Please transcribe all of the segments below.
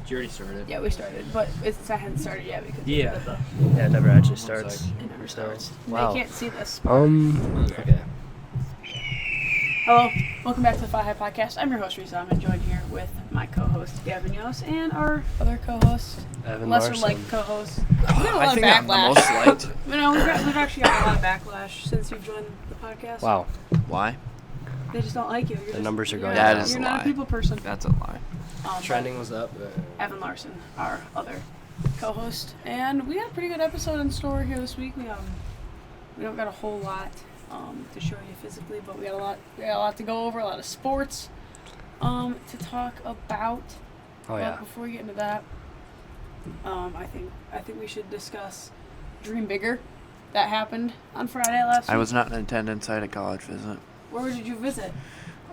You already started. Yeah, we started, but it hadn't started yet because it never actually starts. It never starts. Wow. They can't see this. Okay. Hello, welcome back to the Fly High Podcast. I'm your host, Risa. I'm joined here with my co-host, Gavin Yost, and our other co-host, Evan lesser-liked Larson. co-host. We've got a lot of I'm the backlash. most liked. We've actually got a lot of backlash since you've joined the podcast. Wow. Why? They just don't like you. The numbers are going That down. is You're a not lie. a people person. That's a lie. Trending was up. Evan Larson, our other co-host, and we got a pretty good episode in store here this week. We don't got a whole lot to show you physically, but we got a lot to go over, a lot of sports to talk about. Oh But yeah. before we get into that, I think we should discuss Dream Bigger. That happened on Friday last week. I was not in attendance. I had a college visit. Where did you visit?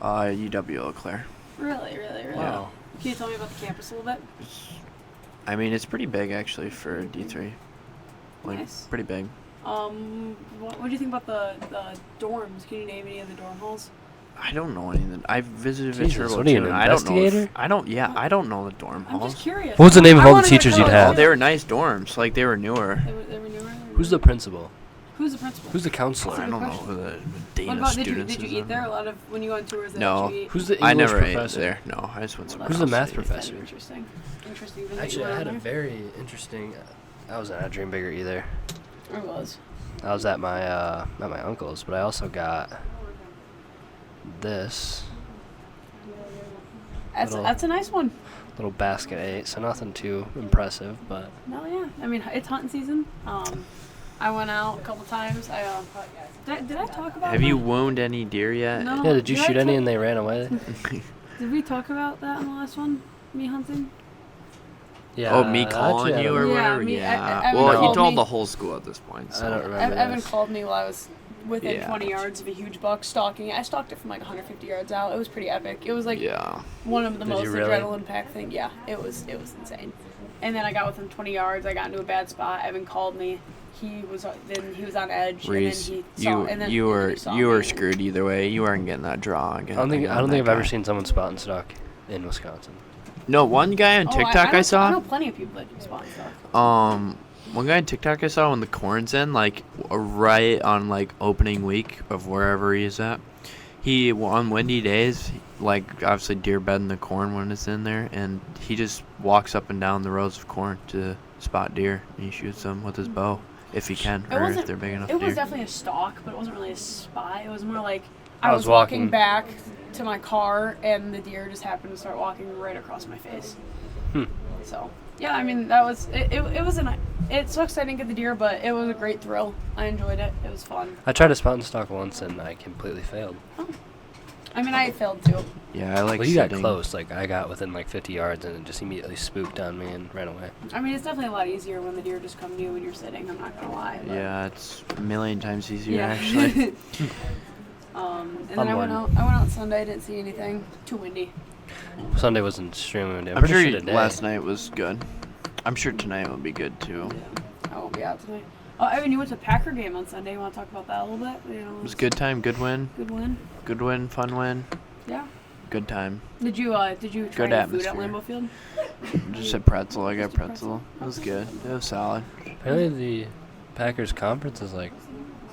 UW Eau Claire. Really? Wow. Can you tell me about the campus a little bit? I mean, it's pretty big actually for D3. Like, Nice. pretty big. What do you think about the dorms? Can you name any of the dorm halls? I don't know anything. I visited Jesus, Ventura what are you, an too, and I don't know. investigator? I don't know the dorm I'm halls. just curious. What was the name of I all the wanna hear teachers the you'd colors. have? Oh, they were nice dorms. Like they were newer. They were newer? Who's the principal? Who's the principal? Who's the counselor? I don't know who the dean What of about, did students you is eat on there? A lot of, when you go on tours, they No. let you eat? Who's the English I never professor? ate there. No, I just went somewhere Who's the else math to eat. professor? Interesting. Then Actually, you I went had a on there? very interesting. I wasn't at Dream Bigger either. Or was? I was at my uncle's, but I also got this Little- That's a nice one. little basket 8, so nothing too impressive, but No, yeah. I mean, it's hunting season. I went out a couple times. Did I talk about Have you that? wound any deer yet? No. yeah. Did you Did I shoot any talk- and they ran away? Did we talk about that in the last one? Me hunting? Yeah. Oh, me actually, calling I you don't or know. Yeah, whatever? me- Yeah. Evan Well, he called told me. the whole school at this point. So. I don't remember. Evan this. called me while I was within Yeah. 20 yards of a huge buck stalking it. I stalked it from like 150 yards out. It was pretty epic. It was like Yeah. one of the Did most you really? adrenaline packed thing. Yeah, it was insane. And then I got within 20 yards. I got into a bad spot. Evan called me. He was on edge. Reese, and then he saw, and then, you and then were he saw you were me. screwed either way. You weren't getting that draw. I don't think I've ever seen someone spot and stalk in Wisconsin. No, one guy on Oh, TikTok I I saw. know plenty of people that do spot stuff. One guy on TikTok I saw when the corn's in, like right on like opening week of wherever he is at. He on windy days, like obviously deer bed in the corn when it's in there, and he just walks up and down the rows of corn to spot deer, and he shoots them with his bow if he can, or if they're big enough. It was deer. definitely a stalk, but it wasn't really a spot. It was more like I I was was walking walking- back to my car, and the deer just happened to start walking right across my face. So yeah, I mean that was it. It sucks I didn't get the deer, but it was a great thrill. I enjoyed it. It was fun. I tried to spot and stalk once and I completely failed. I mean, I failed too. Yeah, I like. Well, you got sitting. close. Like I got within like 50 yards and it just immediately spooked on me and ran away. I mean, it's definitely a lot easier when the deer just come to you when you're sitting. I'm not gonna lie. But Yeah, it's a million times easier Yeah. actually. And then I went Unlearned. out Sunday. Didn't see anything. Too windy. Sunday was extremely windy. I'm pretty sure today. last night was good. I'm sure tonight will be good too. I won't be out tonight. Oh, Evan, you went to a Packer game on Sunday. You want to talk about that a little bit? You know, It was a good time, good win, Good win. fun win, Yeah. good time. Did you try Good any food at atmosphere. Lambeau Field? Just a pretzel. I got pretzel. It was good. It was solid. Apparently the Packers conference is like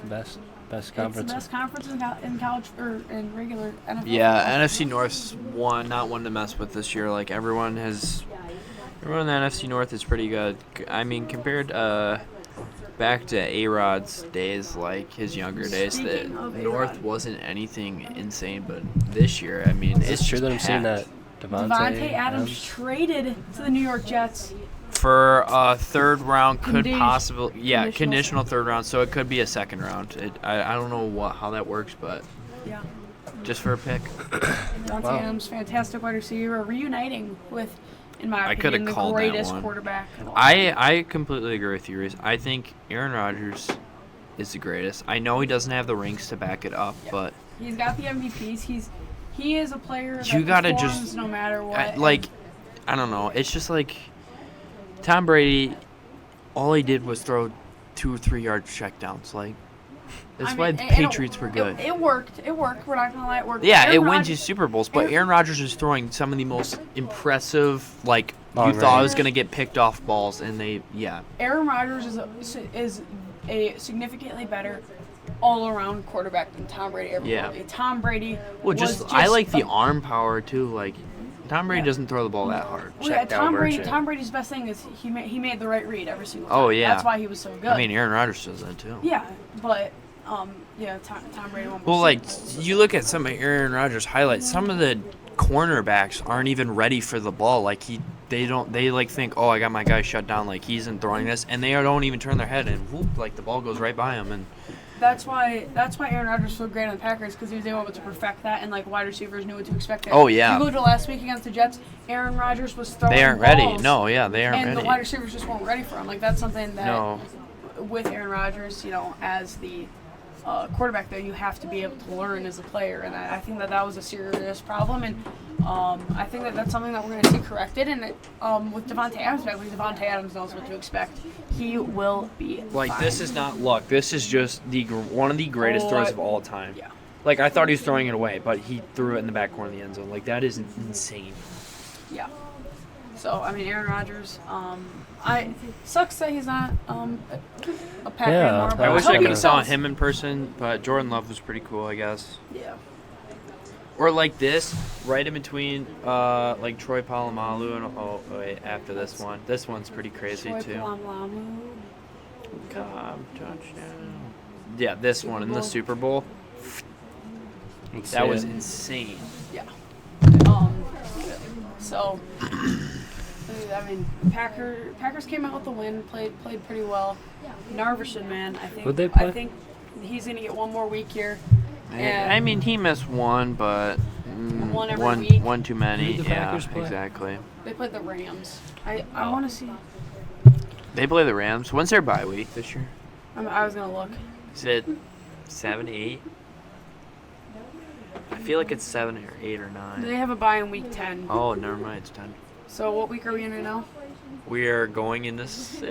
the best It's conference. the best conference in college or in regular NFL. Yeah, NFC North's not one to mess with this year. Like everyone in the NFC North is pretty good. I mean, compared back to A-Rod's days, like his younger days, the Speaking of North A-Rod. wasn't anything insane, but this year, I mean, It's true that I'm seeing that Devontae Adams traded to the New York Jets. for a third round could Condi- possibly conditional conditional third round, so it could be a second round. I don't know how that works, but Yeah. just for a pick. Devontae Wow. Adams, fantastic wide receiver, reuniting with, in my I coulda opinion, the called that greatest one. quarterback of all time. I completely agree with you, Reese. I think Aaron Rodgers is the greatest. I know he doesn't have the rings to back it up, but He's got the MVPs. He is a player that You gotta performs just- no matter what. I don't know. It's just like Tom Brady. All he did was throw 2 or 3 yard checkdowns. Like That's I why mean, the and Patriots were good. It worked. It worked. We're not gonna lie, it worked. Yeah, Aaron it wins Rodgers- you Super Bowls, but Aaron Rodgers is throwing some of the most impressive, like, Long you thought range. was going to get picked off balls, and Aaron Rodgers is a significantly better all-around quarterback than Tom Brady ever Yeah. will be. Tom Brady. Well, was I like the a- arm power, too. Like, Tom Brady Yeah. doesn't throw the ball that hard. Well, yeah, Check down merchant. Tom Brady's best thing is he made the right read every single time. Oh, yeah. That's why he was so good. I mean, Aaron Rodgers does that, too. yeah, but Tom Brady won. Well, like, you look at some of Aaron Rodgers' highlights, some of the cornerbacks aren't even ready for the ball. Like, they think, oh, I got my guy shut down, like, he isn't throwing this, and they don't even turn their head, and whoop, like, the ball goes right by him, and That's why Aaron Rodgers was so great on the Packers, because he was able to perfect that, and like wide receivers knew what to expect. Oh, yeah. If you go to last week against the Jets, Aaron Rodgers was throwing they aren't ready. balls, No, yeah, they aren't and ready. the wide receivers just weren't ready for him. Like that's something that No. with Aaron Rodgers, as the quarterback, though, you have to be able to learn as a player, and I think that was a serious problem, and I think that's something that we're going to see corrected. And with Devontae Adams back, Devontae Adams knows what to expect. He will be Like, fine. this is not luck. This is just one of the greatest Oh, throws I- of all time. Yeah. Like, I thought he was throwing it away, but he threw it in the back corner of the end zone. Like, that is insane. Yeah. So I mean, Aaron Rodgers. I sucks that he's not a Packer Yeah, anymore. I But I wish hope I he could have saw excels. him in person, but Jordan Love was pretty cool, I guess. Yeah. Or like this, right in between, like Troy Polamalu and wait, after this one. This one's pretty crazy Troy too. Polamalu. Cobb touchdown. Yeah, this Super one in the Bowl. Super Bowl. Let's That see was it. insane. Yeah. So. I mean, Packers came out with the win. Played pretty well. Narvison, man, I think. Who'd they play? I think he's gonna get one more week here. I mean, he missed one, but One every week. one too many. Who did the Yeah, Packers play? exactly. They played the Rams. I Oh. want to see. They play the Rams. When's their bye week this year? I was gonna look. Is it 7, 8? I feel like it's 7 or 8 or 9. They have a bye in week 10. Oh, never mind. It's 10. So what week are we in right now? We are going into 6.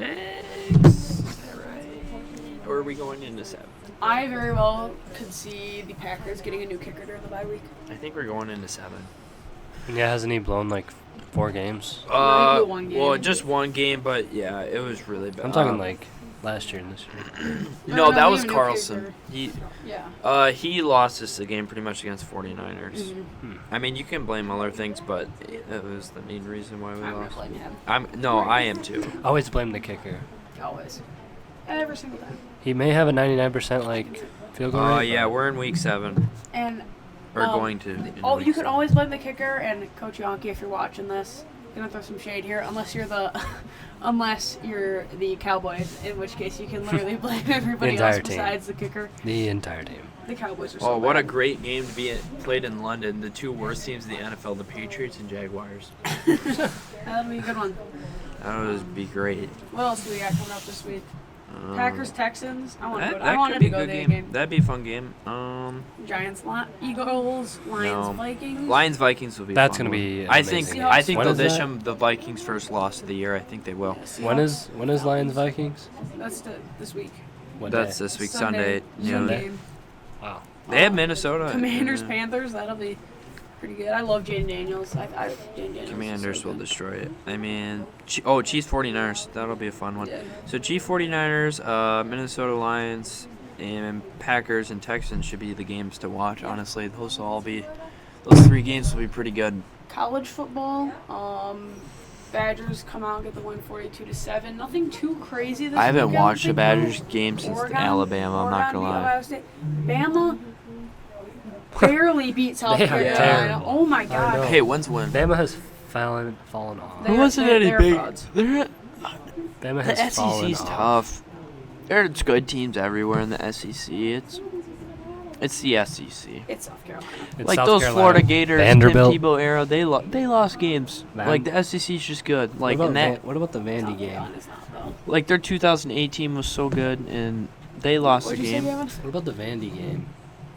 Is that right? Or are we going into 7? I very well could see the Packers getting a new kicker during the bye week. I think we're going into 7. Yeah, hasn't he blown like 4 games? Maybe one game. Well, just one game, but yeah, it was really bad. I'm talking like last year and this year. No, No, that we was have a new Carlson. Yeah. He lost us the game pretty much against 49ers. Mhm. I mean, you can blame other things, but that was the main reason why we I'm gonna lost. blame him. I am too. Always blame the kicker. Always. Every single time. He may have a 99% like field goal rate. Yeah, but we're in week 7. And Or Um, going to. in oh, week you can 7. always blame the kicker and Coach Yonke if you're watching this. Gonna throw some shade here, unless you're the Cowboys, in which case you can literally blame everybody entire else team. besides the kicker. The entire team. The Cowboys are so Oh, what a bad. great game to be played in London. The two worst teams in the NFL, the Patriots and Jaguars. That'll be a good one. That would be great. What else do we got coming up this week? Packers, Texans. I want to go. That I wanted could to be go a to good the game. game. That'd be a fun game. Giants, Eagles, Lions, No. Vikings. Lions Vikings will be. That's fun gonna one. be I think. amazing. I think When they'll is dish that? them the Vikings' first loss of the year. I think they will. When Seahawks. is Lions Vikings? That's this week. What That's day? this week, Sunday. Sunday. noon. Wow. They have Minnesota. Commanders, Yeah. Panthers. That'll be pretty good. I love Jaden Daniels. Jaden Daniels. Commanders is so will good. destroy it. I mean, Chiefs 49ers. That'll be a fun one. Yeah. So Chiefs 49ers, Minnesota Lions, and Packers and Texans should be the games to watch. Honestly, those 3 games will be pretty good. College football. Badgers come out and get the win 42-7. Nothing too crazy this I haven't weekend, watched the I think, though. Badgers game since Oregon- Alabama. I'm not Oregon gonna beat lie. Ohio State. Bama barely beat South They are Carolina. terrible. Oh my know. god. Hey, when's win? Bama has fallen off. They- they're frauds. They're Bama the has fallen SEC's off. tough. There's good teams everywhere in the SEC. It's the SEC. It's South Carolina. It's Like South those Carolina. Florida Gators, Vanderbilt. Tim Tebow era, they lost games. Van- Like the SEC's just good. Like what and about, that, what about the Vandy South game? Carolina's not, though. like their 2018 was so good, and they lost What'd the you say, game. Gavin? What about the Vandy game?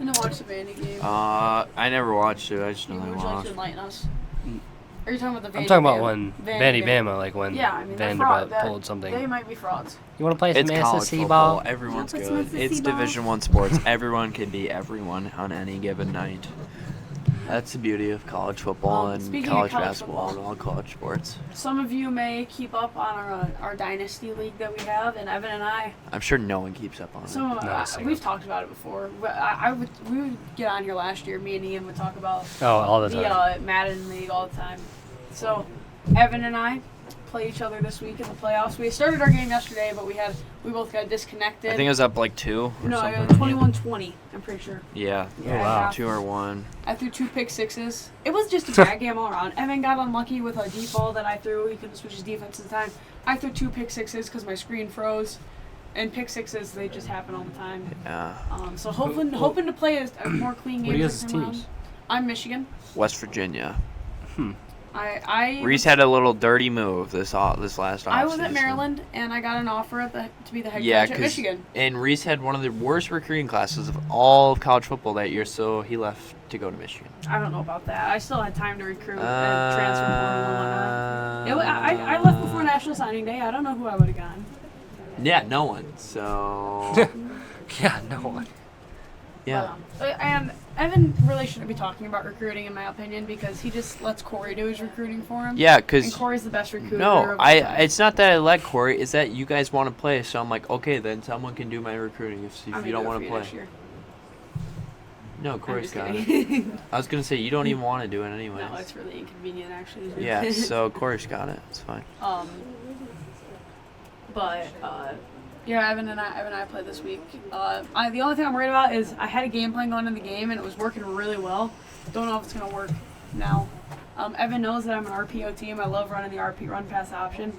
I didn't watch the Vandy game. I never watched it. I just know they Would you like to lost. enlighten us? Are you talking about the Vandy I'm talking about Bama? when Vandy Vandy Bama, like when Yeah, I mean, they're fraud. Vanderbilt pulled something. They might be frauds. You want to play some It's college SEC football. ball? Everyone's Yeah, but good. it's It's SEC ball. Division One sports. Everyone can beat everyone on any given night. That's the beauty of college football and Speaking of college college basketball football. and all college sports. Some of you may keep up on our dynasty league that we have, and Evan and I. I'm sure no one keeps up on it. Some Not a single. we've talked about it before. But we would get on here last year. Me and Ian would talk about Oh, all the time. the Madden league all the time. So Evan and I play each other this week in the playoffs. We started our game yesterday, but we both got disconnected. I think it was up like 2 or no, something. it was 21-20. I'm pretty sure. Yeah. Yeah, wow. yeah. 2 or 1. I threw 2 pick sixes. It was just a bad game all around. Evan got unlucky with a deep ball that I threw. He couldn't switch his defense at the time. I threw 2 pick sixes because my screen froze. And pick sixes, they just happen all the time. Yeah. So hoping to play a more clean game. What are you this guys' time around. teams? I'm Michigan. West Virginia. Reese Reese had a little dirty move this last offseason. I was at Maryland, and I got an offer to be the head Yeah, coach at Michigan. and Reese had one of the worst recruiting classes of all of college football that year, so he left to go to Michigan. I don't know about that. I still had time to recruit and transfer portal and whatnot. I left before National Signing Day. I don't know who I would have gotten. Yeah, no one. So Yeah, no one. yeah. And Evan really shouldn't be talking about recruiting, in my opinion, because he just lets Corey do his recruiting for him. Yeah, And because Corey's the best recruiter. no, of all time. it's not that I let Corey. It's that you guys want to play. So I'm like, okay, then someone can do my recruiting if I'm you don't gonna want do to it for you next play. year. No, I'm Corey's just got it. kidding. I was gonna say you don't even want to do it anyways. No, it's really inconvenient, actually. Yeah, so Corey's got it. It's fine. But yeah, Evan and I played this week. The only thing I'm worried about is I had a game plan going in the game and it was working really well. Don't know if it's gonna work now. Evan knows that I'm an RPO team. I love running the RP run pass option.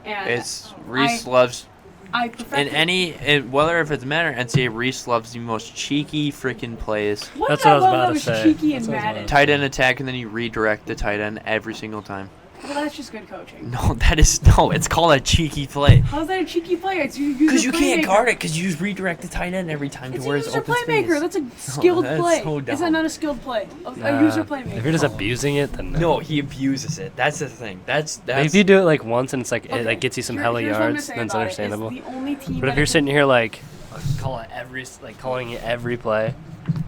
And It's Reese loves I in perfected. whether if it's Madden or NCAA, Reese loves the most cheeky freaking plays. What That's did what I was love about that to was say. cheeky and That's what I was Madden. about Tight end attack, and then you redirect the tight end every single time. Well, that's just good coaching. No, it's called a cheeky play. How's that a cheeky play? It's you use Because a you can't playmaker. guard it, because you just redirect the tight end every time It's to a where it's user open playmaker. space. That's a skilled that's play. so Is that dumb. not a skilled play? A Nah. user playmaker. If you're just abusing it, then No, he abuses it. That's the thing. That's If you do it like once and it's like Okay, it like gets you some here's hella what I'm gonna yards, say then it's about it, is understandable. the only team But if that you're it- sitting here like calling it every play,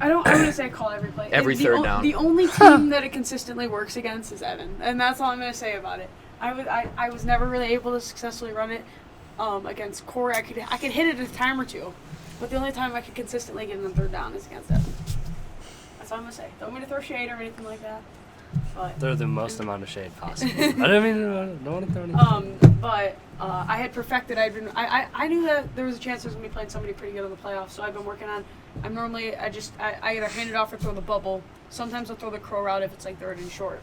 I'm gonna say call every play. Every The third down. The only team that it consistently works against is Evan, and that's all I'm gonna say about it. I was never really able to successfully run it against Corey. I could hit it a time or two, but the only time I could consistently get in the third down is against Evan. That's all I'm gonna say. Don't mean to throw shade or anything like that, but throw the most amount of shade possible. I don't want to throw anything. But I had perfected. I knew that there was a chance I was gonna be playing somebody pretty good in the playoffs. So I've been working on. I either hand it off or throw the bubble. Sometimes I'll throw the crow route if it's like third and short.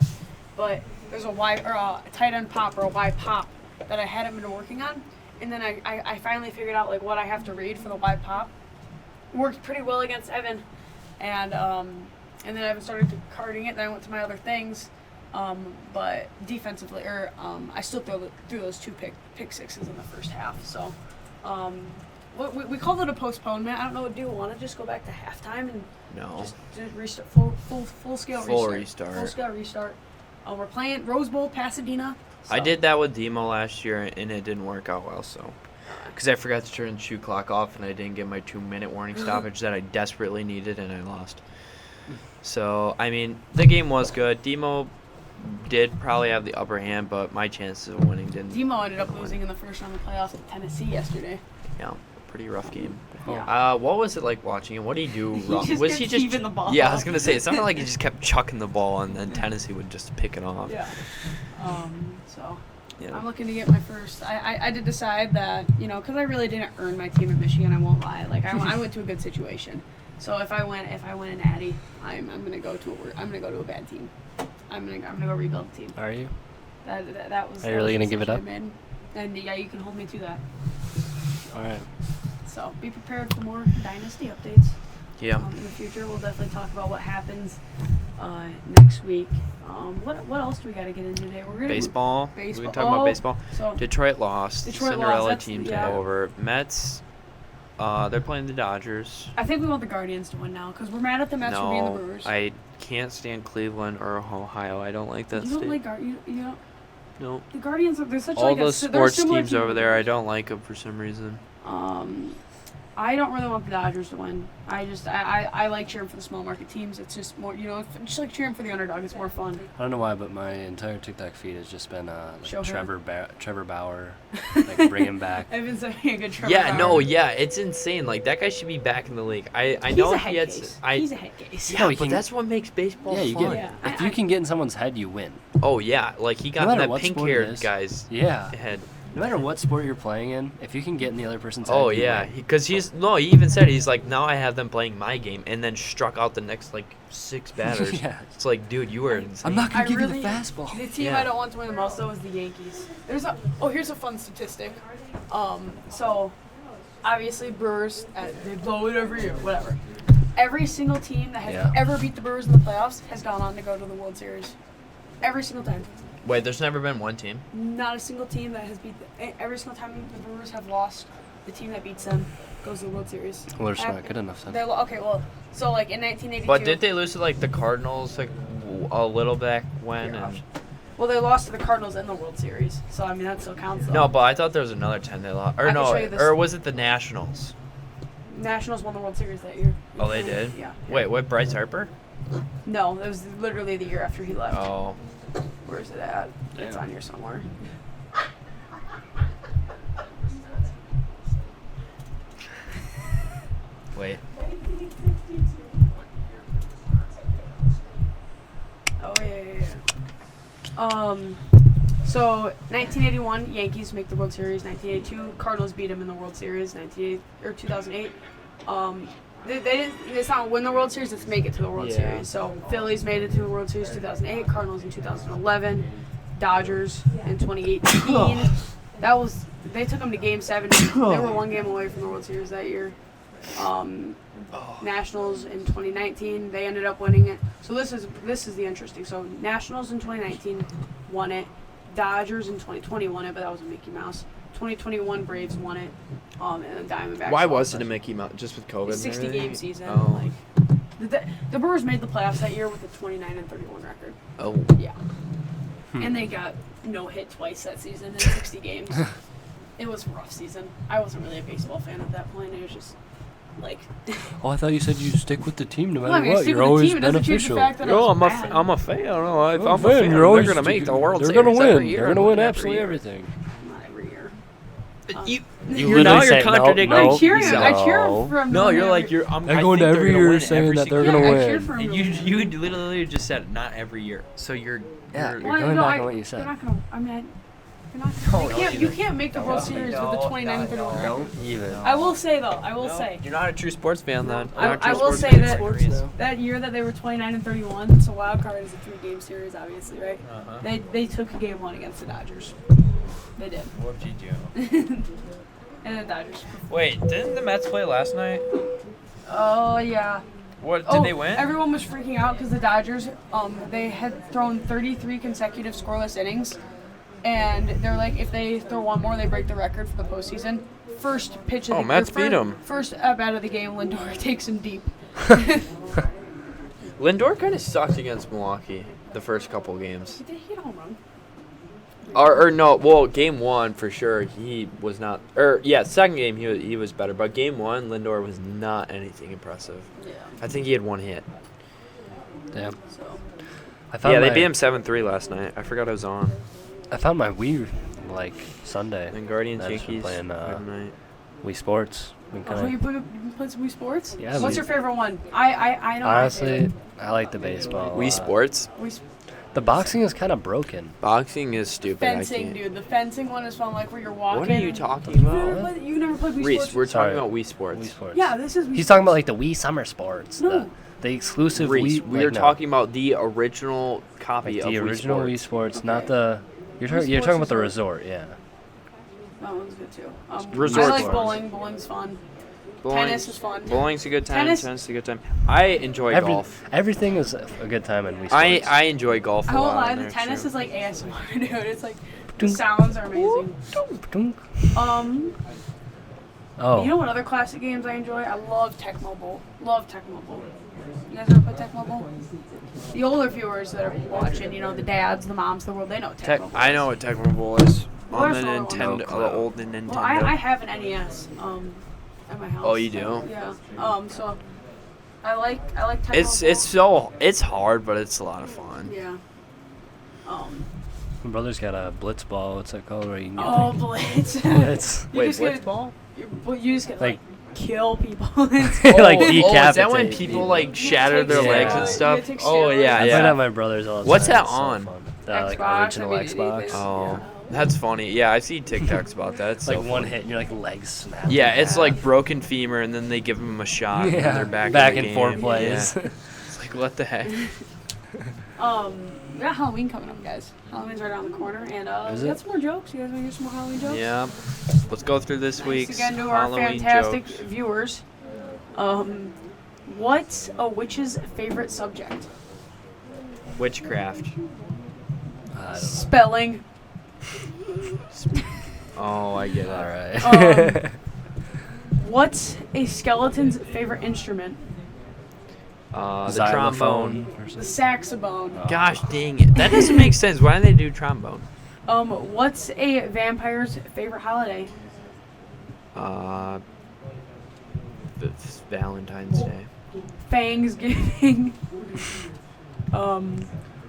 But there's a wide or a tight end pop or a wide pop that I hadn't been working on, and then I finally figured out like what I have to read for the wide pop. Worked pretty well against Evan, and then Evan started carding it. Then I went to my other things. But defensively, I still threw those 2 pick sixes in the first half. So, we called it a postponement. I don't know. Do you want to just go back to halftime and No. just restart full scale Full restart? restart. Full scale restart. We're playing Rose Bowl, Pasadena. I so- did that with Demo last year, and it didn't work out well, so. Because I forgot to turn the shoot clock off, and I didn't get my 2-minute warning stoppage that I desperately needed, and I lost. So, I mean, the game was good. Demo did probably have the upper hand, but my chances of winning didn't. Demo ended up losing in the first round of the playoffs to Tennessee yesterday. Yeah, pretty rough game. Yeah. What was it like watching him? What did he do wrong? just Was kept he just heaving the ball Yeah, I up. was gonna say it sounded like he just kept chucking the ball, and then Tennessee would just pick it off. Yeah. So. Yeah. I'm looking to get my first. I did decide that, because I really didn't earn my team at Michigan. I won't lie. Like I went to a good situation. So if I win an Addy, I'm gonna go to a bad team. I'm gonna go rebuild the team. Are you? That was. Are you really that was gonna give it the up? decision I made. And yeah, you can hold me to that. All right. So be prepared for more dynasty updates. Yeah. In the future, we'll definitely talk about what happens next week. What else do we got to get into today? We're gonna Baseball. Baseball. We can talk about baseball. So Detroit lost. Detroit Cinderella lost, that's- team took yeah. over. Mets. They're playing the Dodgers. I think we want the Guardians to win now because we're mad at the Mets for being the No, Brewers. I can't stand Cleveland or Ohio. I don't like that You state. don't like you know Nope. the Guardians. They're such All like those they're sports similar teams to- over there, I don't like them for some reason. I don't really want the Dodgers to win. I like cheering for the small market teams. It's just more, just like cheering for the underdog. It's more fun. I don't know why, but my entire TikTok feed has just been like Shohei. Trevor Bauer, like bring him back. I've been saying a good Trevor Yeah, Bauer. no, yeah, it's insane. Like that guy should be back in the league. I He's know a he head had. case. I He's a head case. yeah, No, he but can- that's what makes baseball Yeah, you fun. get. Yeah. If you can get in someone's head, you win. Oh yeah, like he got No in matter that what sport it pink-haired is. guy's Yeah. head. No matter what sport you're playing in, if you can get in the other person's head. Oh you yeah, win. because he even said he's like, now I have them playing my game, and then struck out the next like 6 batters. Yeah. It's like, dude, you were insane. I'm not gonna I give really, you the fastball. The team Yeah. I don't want to win the most though is the Yankees. Here's a fun statistic. So obviously Brewers, they blow it every year, whatever. Every single team that has Yeah. ever beat the Brewers in the playoffs has gone on to go to the World Series. Every single time. Wait, there's never been one team. Not a single team that has every single time the Brewers have lost, the team that beats them goes to the World Series. Well, they're just not good enough. Then. Okay, well, so like in 1982. But did they lose to like the Cardinals like a little back when? Yeah. And... Well, they lost to the Cardinals in the World Series, so I mean that still counts. Though. No, but I thought there was another 10 they lost. Or I can no, show you this. or was it the Nationals? Nationals won the World Series that year. Oh, they did? Yeah. Wait, what, Bryce Harper? No, it was literally the year after he left. Oh. Where is it at? It's Damn. on here somewhere. Wait. Oh yeah. So 1981 Yankees make the World Series. 1982 Cardinals beat them in the World Series. 2008. They didn't. It's not win the World Series. It's make it to the World Yeah. Series. So Phillies made it to the World Series 2008. Cardinals in 2011. Dodgers in 2018. They took them to Game 7. They were one game away from the World Series that year. Nationals in 2019. They ended up winning it. So this is the interesting. So Nationals in 2019 won it. Dodgers in 2020 won it, but that was a Mickey Mouse. 2021 Braves won it. And then Diamondbacks. Why won was it a Mickey Mouse? Just with COVID? It's and 60 game everything? season. Oh. Like the Brewers made the playoffs that year with a 29-31 record. Oh. Yeah. And they got no hit twice that season in 60 games. It was a rough season. I wasn't really a baseball fan at that point. It was just like. Oh, I thought you said you stick with the team no matter Well, I mean, what. stick You're with the always team. It doesn't change the beneficial. fact that Yo, it was bad. I'm a fan. I don't know. If Oh, I'm a man, fan, you're always they're gonna make the World They're Series gonna every win. year. They're gonna win every absolutely year. everything. Not every year. You literally now say you're no, contradicting. no, I cheer him. I cheer no. him from. No, winning you're like every- you're. They're I going think every they're gonna year win saying every that they're single gonna I win. cheer for him. And to you win. literally just said not every year. So you're. Yeah, you're- you're Well, going no, back on what you said. You're not gonna. I mean, you're not. No, You can't make the World Series with the 29-31 record. Don't even. I will say though. I will say. You're not a true sports fan then. I- Not a true I will sports say fan. that- Sports now. That year that they were 29-31, so wild card is a 3-game series, obviously, right? Uh-huh. They took a game 1 against the Dodgers. They did, Whoopsie do. and the Dodgers. Wait, didn't the Mets play last night? Oh yeah. What did they win? Everyone was freaking out because the Dodgers, they had thrown 33 consecutive scoreless innings, and they're like, if they throw one more, they break the record for the postseason. First pitch of the Mets beat 'em. First up out of the game, Lindor takes him deep. Lindor kind of sucked against Milwaukee the first couple games. He hit a home run. Or no, well, game 1 for sure he was not. Or yeah, second game he was better, but game 1 Lindor was not anything impressive. Yeah. I think he had 1 hit. Damn. So. I found Yeah, they my, beat him 7-3 last night. I forgot I was on. I found my Wii like Sunday. And Guardians I've just been Yankees playing, midnight. Wii Sports. Been Oh, kinda- you played some Wii Sports? Yeah, What's Wii- your favorite one? I know. my Honestly, favorite. I like the baseball. a Wii lot. Sports. The boxing is kind of broken. Boxing is stupid. Fencing, I can't. dude. The fencing one is fun, like where you're walking. What are you talking You've never about? played, you've never played Wii Reese, Sports? we're Sorry. talking about Wii Sports. Wii Sports. Yeah, this is Wii He's talking about like the Wii Summer Sports. No. The exclusive Reese, Wii. we like, are no, talking about the original copy like of the Wii original Sports. Wii Sports, Okay. not the. You're Wii talking about Sports the resort, yeah. That one's good too. Resort I like Sports. bowling. Bowling's fun. Bowling- Tennis is fun. Bowling's a good time. Tennis- Tennis is a good time. I enjoy golf. Everything is a good time in Wii Sports. I enjoy golf a I won't lot. lie, on the there, tennis too. is like ASMR, dude. It's like the Dunk. sounds are amazing. Dunk. Oh. You know what other classic games I enjoy? I love Tecmo Bowl. Love Tecmo Bowl. You guys ever play Tecmo Bowl? The older viewers that are watching, the dads, the moms, the world, they know what Tecmo Bowl. I know what Tecmo Bowl is. On the Where's the other one? Nintendo, No the clue. old Nintendo. Well, I have an NES at my house. Oh, you do? Yeah. So I like Tecmo Bowl. It's hard, but it's a lot of fun. Yeah. My brother's got a blitz ball. What's that called? Where you can get Oh, Blitz. blitz. You just get, ball? you just get Like- kill people. It's Like is that when decapitate people people. shatter their take legs steroids. and stuff? You take Oh yeah, I play steroids. that yeah. at my brother's all the What's time. that It's so on? fun. The Xbox, original I mean, Xbox. Oh, Yeah. that's funny. Yeah, I see TikToks about that. It's Like so one funny. hit and your legs snap. Yeah, in it's half. like broken femur, and then they give them a shot, and then they're back in the and forth game. plays. Yeah. It's like, what the heck? We got Halloween coming up, guys. Halloween's right around the corner, and Is we it? got some more jokes. You guys want to hear some more Halloween jokes? Yeah. Let's go through this Thanks week's again to our Halloween fantastic jokes. viewers. What's a witch's favorite subject? Witchcraft. I don't know. Spelling. Oh, I get it. All right. What's a skeleton's favorite instrument? The Xylophone trombone. or The something. saxophone. Gosh dang it. That doesn't make sense. Why do they do trombone? What's a vampire's favorite holiday? It's Valentine's Day. Thanksgiving.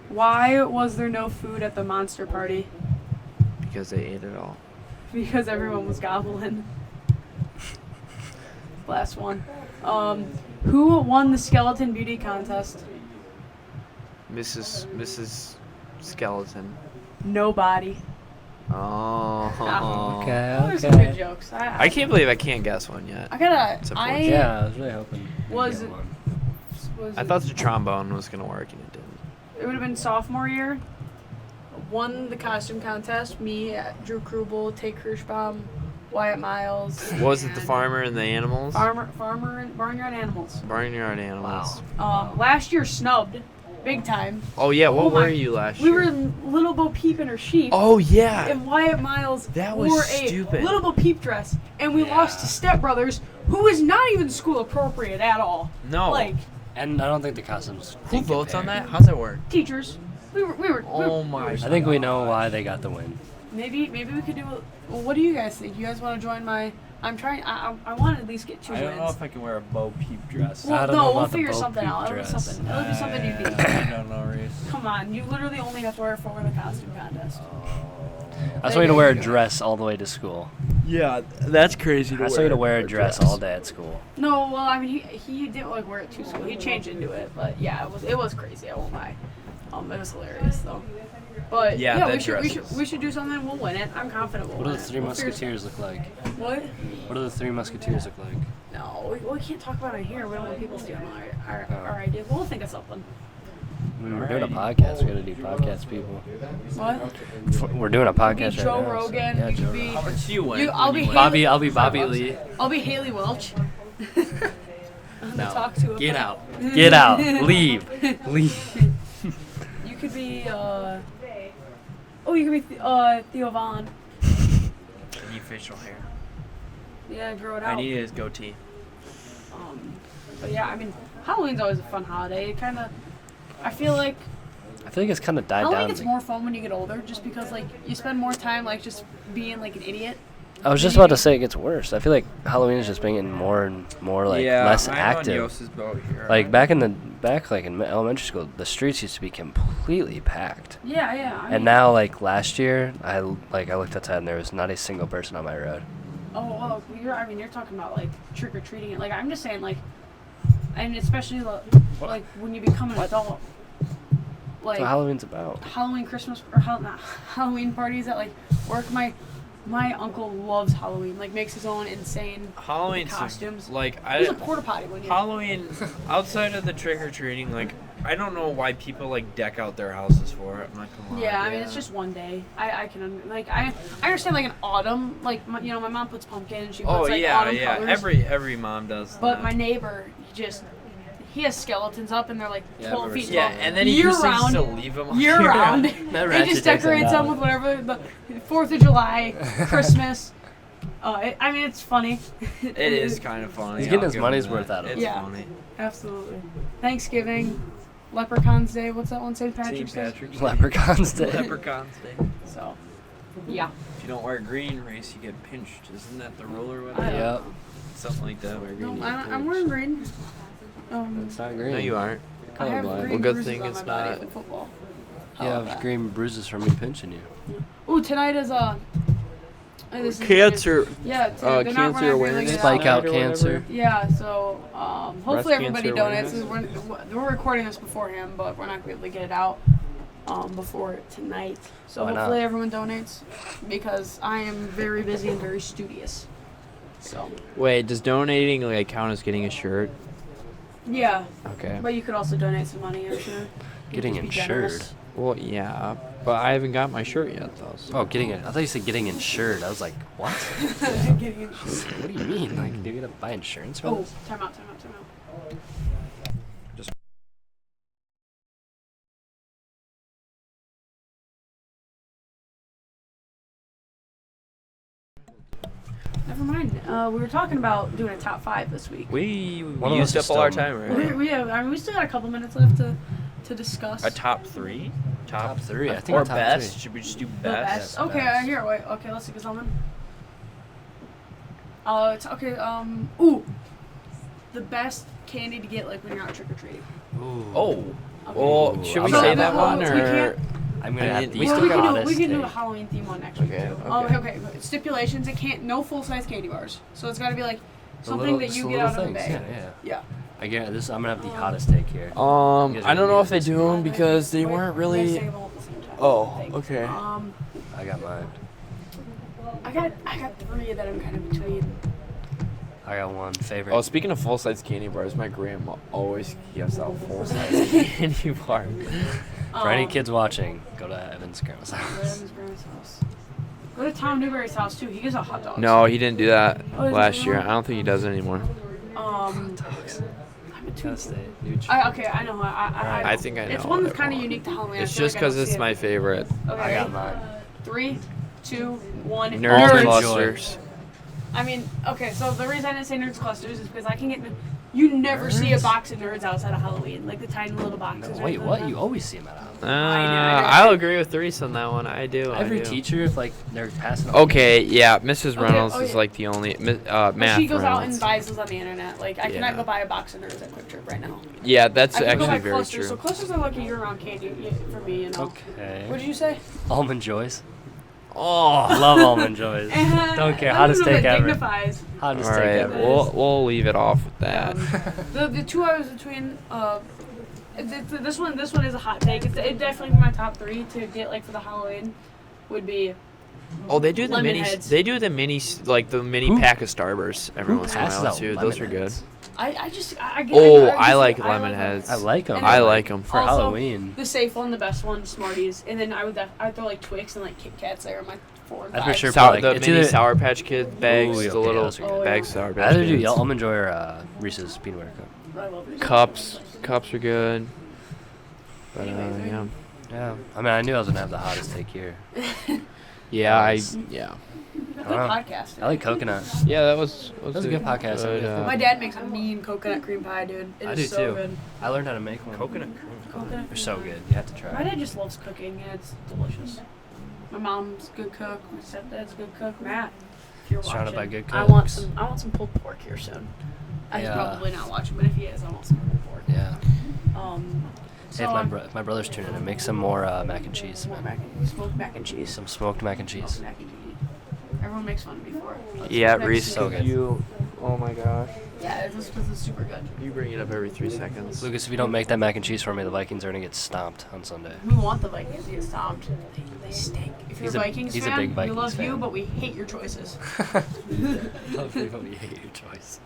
Why was there no food at the monster party? Because they ate it all. Because everyone was gobbling. Last one. Who won the skeleton beauty contest? Mrs. Skeleton. Nobody. Oh. Okay. Those are some good Okay. jokes. I can't believe I can't guess one yet. I gotta. It's I unfortunate. Yeah, I was really hoping. you'd Was- get one. was. I thought the trombone was gonna work and it didn't. It would have been sophomore year. Won the costume contest. Me, Drew Krubel, Tate Kirschbaum, Wyatt Miles. Was it the and farmer and the animals? Farmer and Barnyard Animals. Barnyard animals. Last year snubbed, big time. Oh yeah, what Oh my- were you last We year? were in Little Bo Peep and her sheep. Oh yeah. And Wyatt Miles That was wore stupid. a Little Bo Peep dress, and we lost to Step Brothers, who is not even school appropriate at all. No. Like And I don't think the costumes. Who did votes on compare. that? How's that work? teachers, we were Oh my. I think we know why they got the win. maybe we could do. Well, what do you guys think? You guys want to join my? I'm trying. I want to at least get 2 I wins. don't know if I can wear a Bo Peep dress. Well, I don't know no, we'll about the figure Bo something Peep out. It'll be dress. something. It'll be something unique. I don't know, Reese. Come on, you literally only have to wear it for the costume contest. I just want you to wear a dress all the way to school. Yeah, that's crazy. I just want you to wear a dress all day at school. No, well, I mean, he didn't like wear it to school. He changed into it, but yeah, it was crazy. I won't lie. It was hilarious though. But Yeah, yeah, that we dress should do something. We'll win it. I'm confident we'll What do win the it. Three We'll figure Musketeers look like? What? What do the Three Musketeers look like? No, we can't talk about it here. We don't want people stealing our ideas. We'll think of something. We're doing a podcast. We gotta do podcast, people. What? We're doing a Be podcast Joe right now. Rogan. Yeah, you Joe could be. How much you win? I'll be I'll be Bobby Lee. I'll be Haley Welch. No. Talk to him. Get out. Get out. Leave. Leave. You could be. You could be Theo Vaughn. I need facial hair. Yeah, grow it out. I need his goatee. But yeah, I mean, Halloween's always a fun holiday. It kind of, I feel like it's kind of died Halloween down. gets more fun when you get older, just because like you spend more time like just being like an idiot. I was just about to say it gets worse. I feel like Halloween is just being more and more like less active. Like back in elementary school, the streets used to be completely packed. Yeah, yeah. I And mean, now, like last year, I looked outside and there was not a single person on my road. oh, you're talking about like trick or treating. Like I'm just saying like, and especially like when you become an adult. Like That's what Halloween's about. Halloween, Christmas, or not Halloween parties at like work. My uncle loves Halloween. Like makes his own insane Halloween costumes. Like There's a porta potty when you. Halloween outside of the trick or treating, like I don't know why people like deck out their houses for it. I'm like, come on. Yeah, I mean it's just one day. I can I understand like an autumn like my mom puts pumpkin and she puts Oh like yeah, autumn yeah. colors. Every mom does. But that. my neighbor he has skeletons up and they're like Yeah, 12 I've feet ever tall. yeah, and then he year proceeds round, to leave them year round. That He ratchet just takes them decorates them down. with whatever the 4th of July, Christmas. I mean, it's funny. It is kind of funny. He's getting I'll his give money's him worth that. out of it. It's Yeah. funny. Absolutely. Thanksgiving, Leprechaun's Day. What's that one? St. Patrick's St. Day. Patrick's Leprechaun's Day. Leprechaun's Day. So, yeah. If you don't wear green race, you get pinched. Isn't that the rule or I whatever? don't Yep. know. Something like that. Wear green. No, you get I'm pinched. wearing green. It's not green. No, you aren't. I have Colorblind. green Well, good bruises thing on it's my body not- from football. You How about have that? green bruises from me pinching you. Ooh, tonight is this is Cancer. Yeah, they're not Cancer running awareness. really Spike out or whatever. cancer. Yeah, so hopefully everybody cancer donates. We're recording this beforehand, but we're not going to be able to get it out before tonight. So Why not? hopefully everyone donates because I am very busy and very studious. So Wait, does donating like count as getting a shirt? yeah, Okay. but you could also donate some money, I'm sure. You Getting just be insured. generous. Well, yeah, but I haven't got my shirt yet though. So. Oh, I thought you said getting insured. I was like, what? Getting insured. What do you mean? Like, do you gotta buy insurance for Oh, this? time out. Never mind. We were talking about doing a top 5 this week. We One of used us up all our is still- time, right? We still got a couple minutes left to discuss. A top 3? Top 3. I think Or top best? 3. Should we just do The best? best. Yes, Okay, best. here. Wait. Okay, let's think of something. It's okay. Ooh, the best candy to get like when you're out trick or treating. Ooh. Oh. Okay. Well, should we So say the- that one we or? can't- I'm gonna I have mean, to we eat still we the can do hottest we can do a steak. Halloween theme one next week Okay, too. okay. Okay. But stipulations. It can't no full size candy bars. So it's got to be like The something little- that you the get little out of the things, bag. Yeah. Yeah. I get this. I'm gonna have the hottest steak here. I guys don't are know if they weird. do them because they Wait, weren't we gotta really. say them all at the same time, Oh, I think. okay. I got mine. I got 3 that I'm kind of between. I got one favorite. Oh, speaking of full size candy bars, my grandma always gives out full size candy bars. For any kids watching, go to Evan's grandma's Go to house. Evan's grandma's house. Go to Tom Newberry's house too. He gives out hot dogs. No, he didn't do that Oh, is last it year. not? I don't think he does it anymore. I'm between. Gotta stay. New Okay, I know. I think I know. It's one that's that kind of one. unique to Halloween. It's I feel just like I don't because it's see it. my favorite. Okay, I got ready? mine. 3, 2, 1. Nerds Almond clusters. I mean, okay, so the reason I didn't say Nerds Clusters is because I can get. You never see a Nerds? box of Nerds outside of Halloween, like the tiny little boxes. No, wait, what? You always see them at Halloween. I'll agree with Reese on that one. I do. Every I do. teacher, if like they're passing. Okay, yeah, Mrs. Okay, Reynolds oh, is yeah. like the only But math she goes out and Reynolds. buys those on the internet. Like, I Yeah. cannot go buy a box of Nerds at Quick Trip right now. Yeah, that's I can go actually buy very clusters. true. So clusters are like a year-round candy for me, you know. Okay. What did you say? Almond Joys. Oh, Love Almond Joys. Don't care. Hottest steak steak ever. Dignifies. Hottest all steak right, ever. we'll leave it off with that. The 2 I was between. This one is a hot take. It definitely be my top 3 to get like for the Halloween. Would be Oh, they do the Lemon mini. heads. They do the mini, like the mini Who- pack of Starburst every Who once in a passes while out too. lemon Those are good. heads? I get. Oh, I just- like I lemon them. heads. I like them. And I then, like them. For Also, Halloween. The safe one, the best one, Smarties, and then I'd throw like Twix and like Kit Kats there in my 4 and I'd 5. for sure Sour, like, the it's mini either- Sour Patch Kid bags, Ooh, the okay, little those are good. bags Oh, of Sour I Patch either do Kids. Almond Joy or Reese's peanut butter cup. I love Reese's. Cups are good. But Anyways, yeah, Yeah. I mean, I knew I was gonna have the hottest take here. yeah, Nice. yeah. Good Wow. podcast. I like coconut. Yeah, that was a good podcast. My dad makes a mean coconut cream pie, dude. It I is do so too. good. I learned how to make one. Coconut cream. Coconut They're so cream good. You have to pie. My try. dad just loves cooking, and it's delicious. My mom's a good cook. My stepdad's a good cook. Matt, if you're Surrounded watching, by good I want cooks. I want some pulled pork here soon. He's Yeah. probably not watching, but if he is, I want some pulled pork. Yeah. So Hey, if my brother's tuning in, make some more mac and cheese, smoked man. mac and cheese. Some smoked mac and cheese. Smoked mac and cheese. Everyone makes fun of me for it. Yeah, Next Reese, So could good. you? Oh my gosh, Yeah, this is super good. you bring it up every 3 seconds. Lucas, if you don't make that mac and cheese for me, the Vikings are gonna get stomped on Sunday. We want the Vikings to get stomped. They stink. If you're He's a a- Vikings he's a fan, big we Vikings love you, fan. but we hate your choices. Love you, but we hate your choice.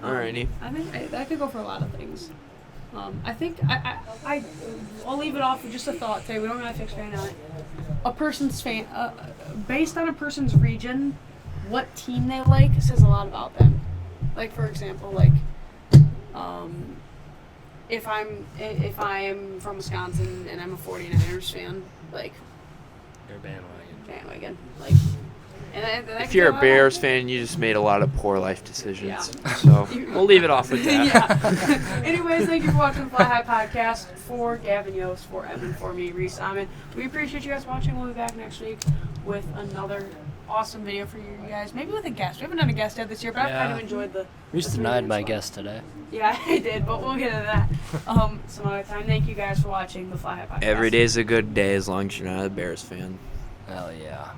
Alrighty. I think that could go for a lot of things. I think I'll leave it off with just a thought today. We don't really fix fan on it. A person's fan, based on a person's region, what team they like says a lot about them. Like for example, like if I'm from Wisconsin and I'm a 49ers fan, like You're a bandwagon. bandwagon, like And that If you're a could be Bears lot. fan, you just made a lot of poor life decisions. Yeah. So we'll leave it off with that. Yeah. Anyways, thank you for watching the Fly High Podcast. For Gavin Yost, for Evan, for me, Reese Simon. We appreciate you guys watching. We'll be back next week with another awesome video for you guys. Maybe with a guest. We haven't done a guest yet this year, but I've kind of enjoyed the. Reese denied my guest today. Yeah, I did, but we'll get to that some other time. Thank you guys for watching the Fly High Podcast. Every day's a good day as long as you're not a Bears fan. Hell yeah.